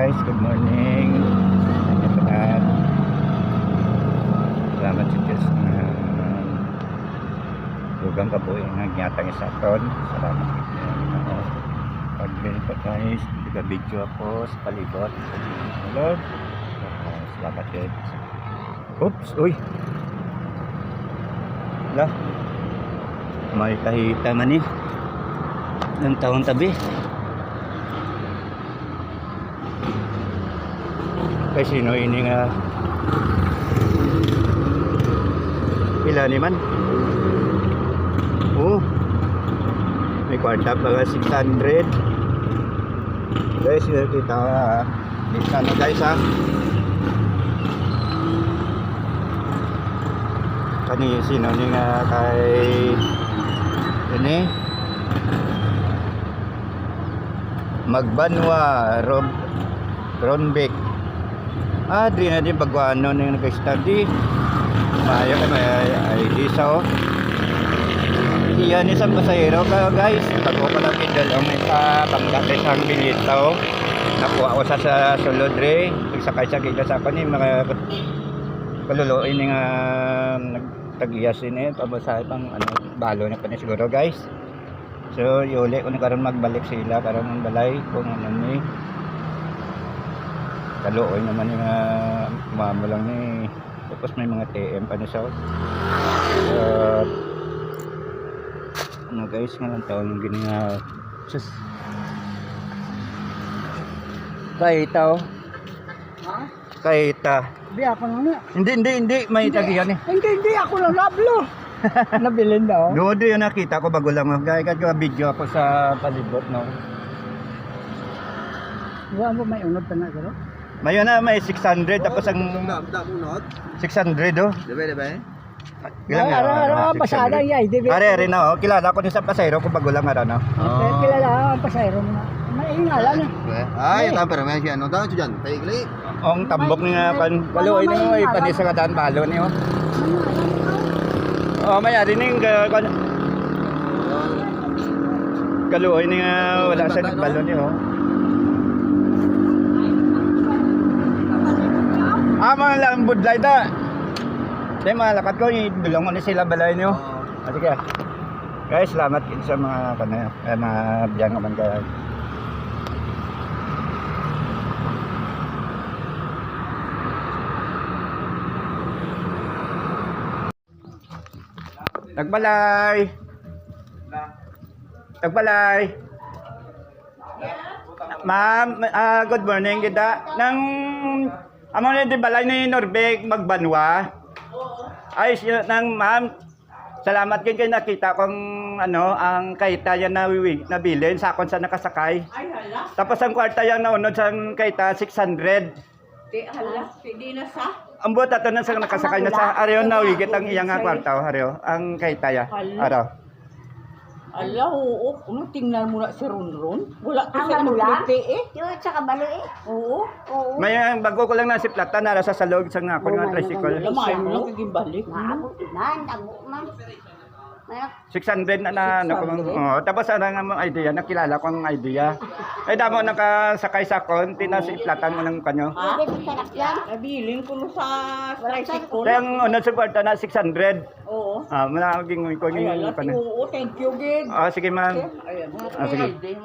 guys, good morning. Lahat. Salamat sa Diyos na dugang kabuhi nga gyatang isa ton. Salamat pag-bili pa guys, nag-video ako sa palibot. Hello. Salamat din. Oops, uy. Wala. May kahita man eh. Ng taong tabi. Kasi sino ini nga pila ni man. Oh, may kwarta pa 600. Guys, kita lista na guys ha. Kani sino ni nga kay ini Magbanwa Ronbeck. Di na din pagwano na nag-study. Maayo ka may ID sa iyan isang pasahero ka guys. Pag ko lang kidal may panggatis ang bilito. Nakuha ko sa sulod re. Pagsakay sa kita sa akin mga kaluluin nga nagtagiyas ini pabasahe pang ano balo na pa ni siguro guys. So yuli ko na karon magbalik sila karon ng balay kung ano ni kaluoy naman yung mamo lang ni tapos may mga TM pa na siya ano guys nga lang taon yung gini sus kaita ha? Kaita Biya pa nga hindi may tagihan eh hindi ako lang nablo nabilin daw doon yung nakita ko bago lang gaya ka video ako sa palibot no wala mo may unod pa na garo mayon na may 600 tapos ang 600 oh. Diba? Ilang Ara pasada yay, diba? Are rin na oh, kilala ko ni sa pasayro ko bago lang ara no. Kilala ang pasayro mo na. Maingalan eh. Ay, ta pero may ano daw diyan, paigli. Ong tambok ni nga kan kaluoy ni oy panis sa daan balo ni oh. Oh, may ari ning kaluoy ni nga wala sa balo ni oh. Mga lang budlay da. Dahil mga lakat ko, idulong ko na sila balay nyo. Sige. Guys, salamat sa mga mga biyang naman kaya. Nagbalay. Nagbalay. Ma'am, good morning kita. Nang amo na di balay ni Norbeg Magbanwa. Ay nang ma'am, salamat kin kay nakita kong ano ang kaita yan nabilin sa akon sa nakasakay. Ay hala. Tapos ang kwarta yang naunod sa kaita 600. Di hala, di na sa. Ang buot ato na sa nakasakay na sa araw na wigit ang iyang kwarta araw ang kaita ya. Araw. Ala, oo. Ano, tingnan mo na si Ronron? Wala ko Ang siya magula? nagluti eh. Yung at saka balo eh. Oo. Oo. May bago ko lang na si plata na sa salog sa nga ako nga tricycle. Lamay mo lang kaging balik. Maabot man, abo man. 600 na ano ko oh, tapos ano nga mong idea nakilala ko ang idea ay damo nakasakay sa kon tinasiplatan mo ng kanyo Ha? Pwede sa sakyan. Nabilin ko no sa tricycle. kaya ang unod sa kwarta na 600 Oo. malaging ko Ay, ala, yung oo. Thank you, Gid. sige ma'am Ayan. sige.